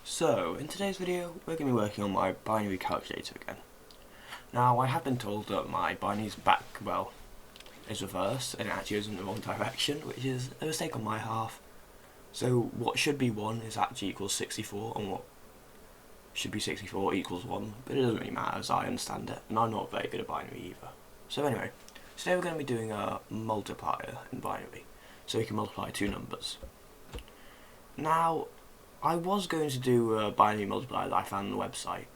So, in today's video, we're going to be working on my binary calculator again. Now, I have been told that my binary's is reversed, and it actually goes in the wrong direction, which is a mistake on my half. So, what should be 1 is actually equals 64, and what should be 64 equals 1, but it doesn't really matter as I understand it, and I'm not very good at binary either. So anyway, today we're going to be doing a multiplier in binary, so we can multiply two numbers. Now, I was going to do a binary multiplier that I found on the website,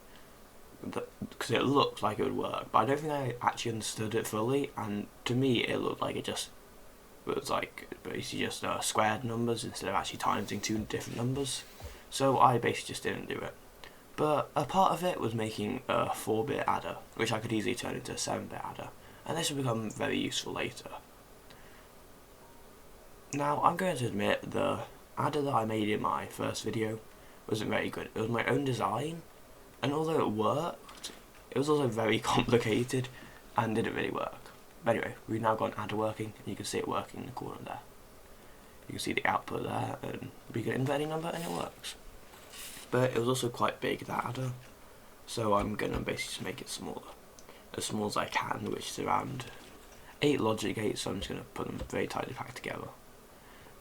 because it looked like it would work, but I don't think I actually understood it fully, and to me it looked like it was like basically just squared numbers instead of actually timesing two different numbers, so I basically just didn't do it. But a part of it was making a 4-bit adder, which I could easily turn into a 7-bit adder, and this will become very useful later. Now, I'm going to admit the adder that I made in my first video wasn't very good. It was my own design, and although it worked, it was also very complicated and didn't really work. But anyway, we've now got an adder working, and you can see it working in the corner there. You can see the output there, and we can input any number and it works. But it was also quite big, that adder, so I'm going to basically just make it smaller. As small as I can, which is around 8 logic gates, so I'm just going to put them very tightly packed together.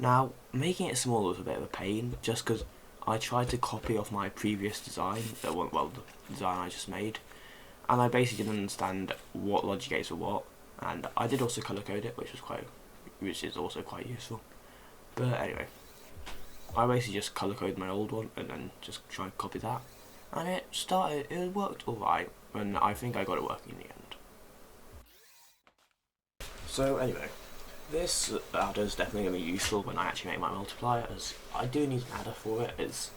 Now, making it smaller was a bit of a pain, just because I tried to copy off my previous design, the design I just made, and I basically didn't understand what logic gates were what, and I did also colour code it, which is also quite useful. But anyway, I basically just colour coded my old one and then just try and copy that, and it worked alright, and I think I got it working in the end. So anyway, this adder is definitely going to be useful when I actually make my multiplier, as I do need an adder for it, as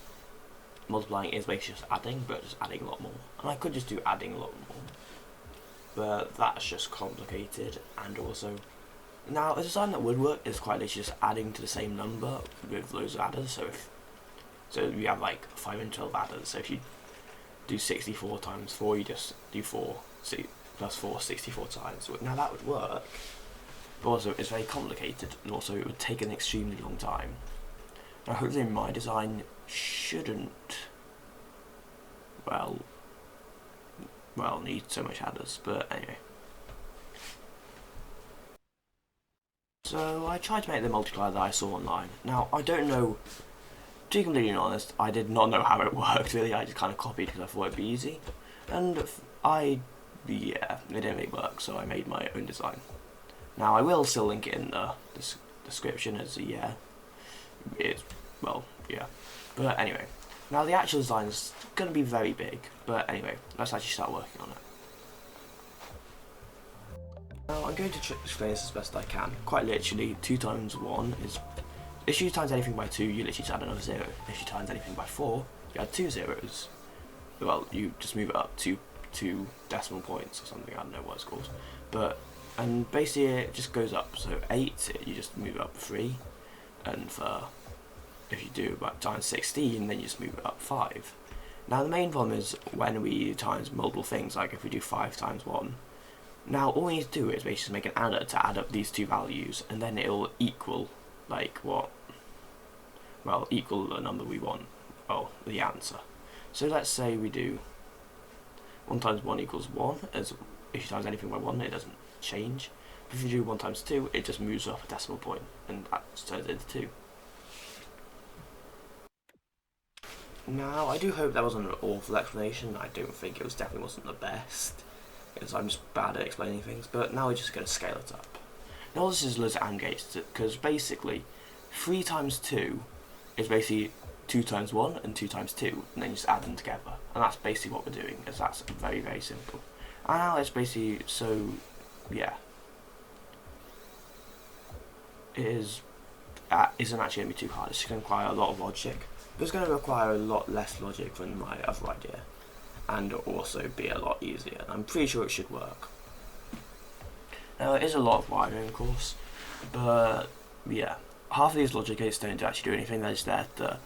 multiplying is basically just adding, but just adding a lot more. And I could just do adding a lot more, but that's just complicated, and also, now a design that would work is quite literally just adding to the same number with loads of adders, so you have like 5 and 12 adders, so if you do 64 times 4, you just do 4, plus 4, 64 times. Now that would work, but also it's very complicated, and also it would take an extremely long time. Now hopefully my design shouldn't, need so much adders, but anyway. So I tried to make the multiplier that I saw online. Now I don't know, to be completely honest, I did not know how it worked really, I just kind of copied because I thought it'd be easy, and it didn't really work, so I made my own design. Now I will still link it in the description as but anyway, now the actual design is going to be very big, but anyway, let's actually start working on it. Now I'm going to explain this as best I can. Quite literally, 2 times 1 is, if you times anything by 2, you literally just add another 0. If you times anything by 4, you add 2 zeros. Well, you just move it up to 2 decimal points or something, I don't know what it's called. And basically it just goes up, so 8, you just move it up 3, and if you do about times 16, then you just move it up 5. Now the main problem is when we times multiple things, like if we do 5 times 1, now all we need to do is basically just make an adder to add up these two values, and then it'll equal, equal the number we want, the answer. So let's say we do 1 times 1 equals 1, as if you times anything by 1, it doesn't change. But if you do 1 times 2, it just moves up a decimal point, and that turns it into 2. Now, I do hope that wasn't an awful explanation. I don't think it definitely wasn't the best, because I'm just bad at explaining things, but now we're just going to scale it up. Now this is loads of AND gates, because basically 3 times 2 is basically 2 times 1 and 2 times 2, and then you just add them together, and that's basically what we're doing, because that's very, very simple. And now it's basically, isn't actually going to be too hard. It's going to require a lot of logic, but it's going to require a lot less logic than my other idea, and also be a lot easier, and I'm pretty sure it should work. Now it is a lot of wiring, of course, but yeah, half of these logic gates don't actually do anything, they're just there to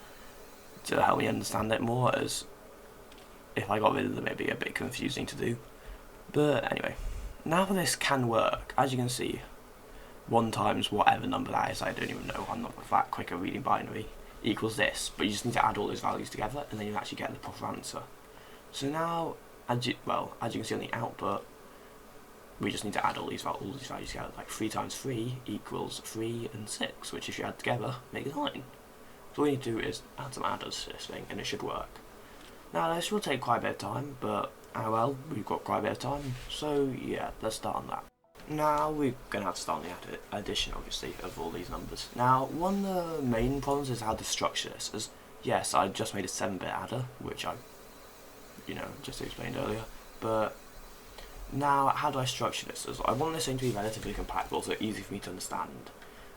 help me understand it more, as if I got rid of them it'd be a bit confusing to do. But anyway, now this can work. As you can see, 1 times whatever number that is, I don't even know, I'm not that quick at reading binary, equals this, but you just need to add all those values together, and then you actually get the proper answer. So now, as you can see on the output, we just need to add all these values together. Like 3 times 3 equals 3 and 6, which if you add together, make 9. So all you need to do is add some adders to this thing, and it should work. Now this will take quite a bit of time, but oh well, we've got quite a bit of time, so yeah, let's start on that. Now we're going to have to start on the addition, obviously, of all these numbers. Now, one of the main problems is how to structure this. As yes, I just made a 7-bit adder, which I, just explained earlier. But now, how do I structure this? As I want this thing to be relatively compactable, so easy for me to understand.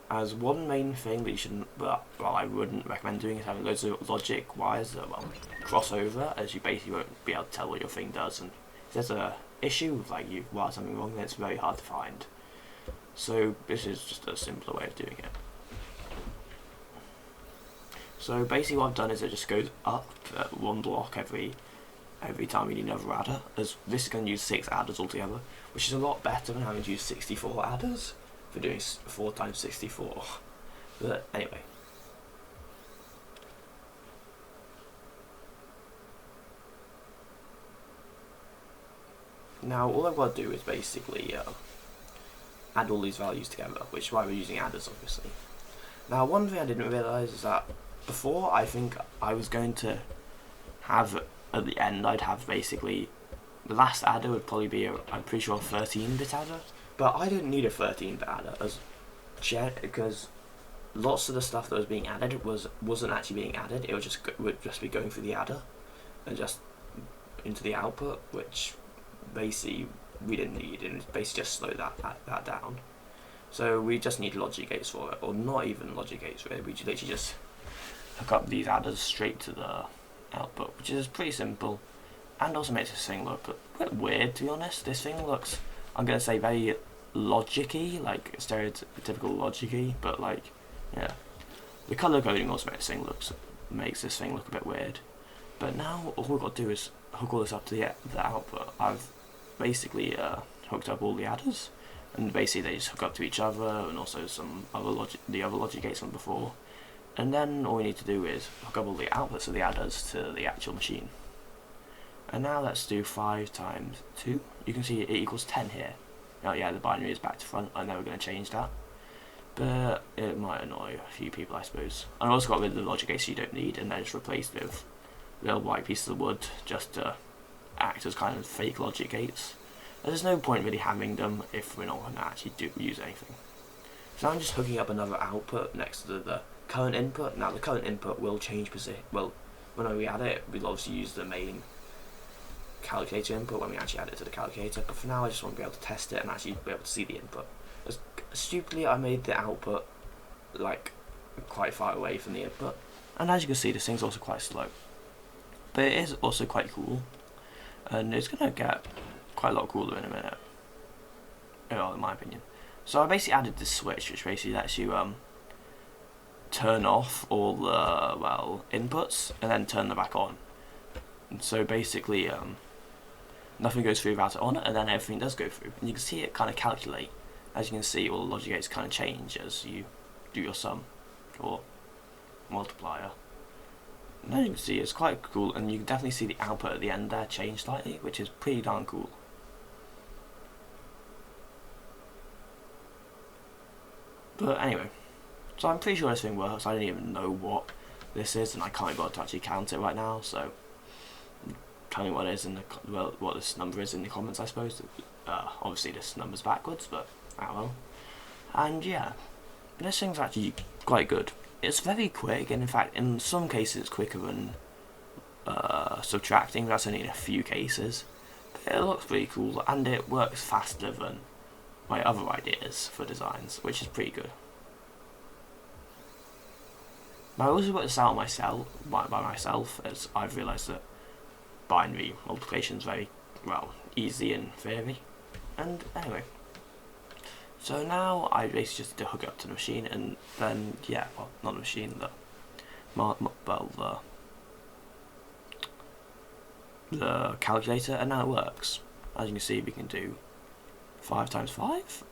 As one main thing that you shouldn't, I wouldn't recommend doing is having loads of logic wires that cross over, as you basically won't be able to tell what your thing does. And if there's a issue with you wire something wrong, then it's very hard to find. So this is just a simpler way of doing it. So basically what I've done is it just goes up one block every time you need another adder, as this is going to use 6 adders altogether, which is a lot better than having to use 64 adders for doing 4 times 64. But anyway. Now all I've got to do is basically add all these values together, which is why we're using adders, obviously. Now one thing I didn't realise is that before, I think I was going to have, at the end, I'd have basically, the last adder would probably be, I'm pretty sure, a 13-bit adder, but I didn't need a 13-bit adder, because lots of the stuff that was being added wasn't actually being added, it would just be going through the adder, and just into the output, which basically we didn't need, and it basically just slowed that down. So we just need logic gates for it, or not even logic gates really, we literally just hook up these adders straight to the output, which is pretty simple, and also makes this thing look a bit weird, to be honest. This thing looks, I'm going to say, very logic-y, like stereotypical logic-y, but yeah. The colour coding also makes this thing look a bit weird. But now all we've got to do is hook all this up to the output. I've basically hooked up all the adders, and basically they just hook up to each other, and also some other logic gates from before. And then all we need to do is hook up all the outputs of the adders to the actual machine. And now let's do 5 times 2. You can see it equals 10 here. Oh yeah, the binary is back to front. I'm never going to change that, but it might annoy a few people, I suppose. And I also got rid of the logic gates you don't need, and then just replaced it with little white pieces of wood just to act as kind of fake logic gates. There's no point really having them if we're not going to actually use anything. So I'm just hooking up another output next to the current input. Now the current input will change position. Well, when we add it, we'll obviously use the main calculator input when we actually add it to the calculator, but for now I just want to be able to test it and actually be able to see the input. As stupidly, I made the output quite far away from the input, and as you can see, this thing's also quite slow, but it is also quite cool, and it's going to get quite a lot cooler in a minute, in my opinion. So I basically added this switch, which basically lets you turn off all the inputs and then turn them back on. And so basically nothing goes through without it on, and then everything does go through, and you can see it kind of calculate. As you can see, all the logic gates kind of change as you do your sum or multiplier. And as you can see, it's quite cool, and you can definitely see the output at the end there change slightly, which is pretty darn cool. But anyway, so I'm pretty sure this thing works. I don't even know what this is, and I can't bother to actually count it right now, so tell me what it is what this number is in the comments, I suppose. Obviously this number's backwards, but oh well. And yeah, this thing's actually quite good. It's very quick, and in fact in some cases it's quicker than subtracting. That's only in a few cases, but it looks pretty cool, and it works faster than my other ideas for designs, which is pretty good. Now I also worked this out by myself, as I've realised that binary multiplication is very easy in theory. And anyway, so now I basically just hook it up to the machine, and then not the machine, the calculator, and now it works. As you can see, we can do 5 times 5,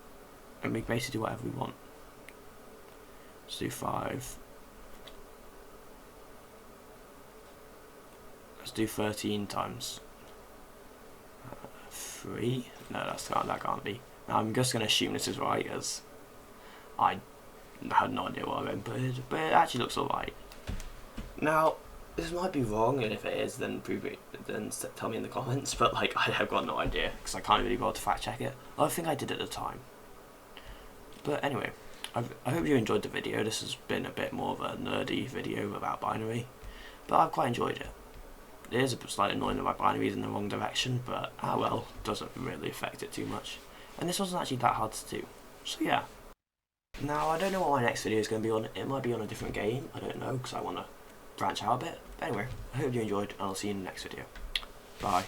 and we can basically do whatever we want. Let's do 5 Let's do 13 times 3. No, that can't be. I'm just going to assume this is right, as I had no idea what I inputted, but it actually looks alright. Now, this might be wrong, and if it is, then prove it. Then tell me in the comments. But like, I have got no idea because I can't really bother to fact check it. I think I did at the time. But anyway, I hope you enjoyed the video. This has been a bit more of a nerdy video about binary, but I've quite enjoyed it. It is a slightly annoying that my binary is in the wrong direction, but well, doesn't really affect it too much. And this wasn't actually that hard to do. So yeah. Now, I don't know what my next video is going to be on. It might be on a different game. I don't know, because I want to branch out a bit. But anyway, I hope you enjoyed, and I'll see you in the next video. Bye.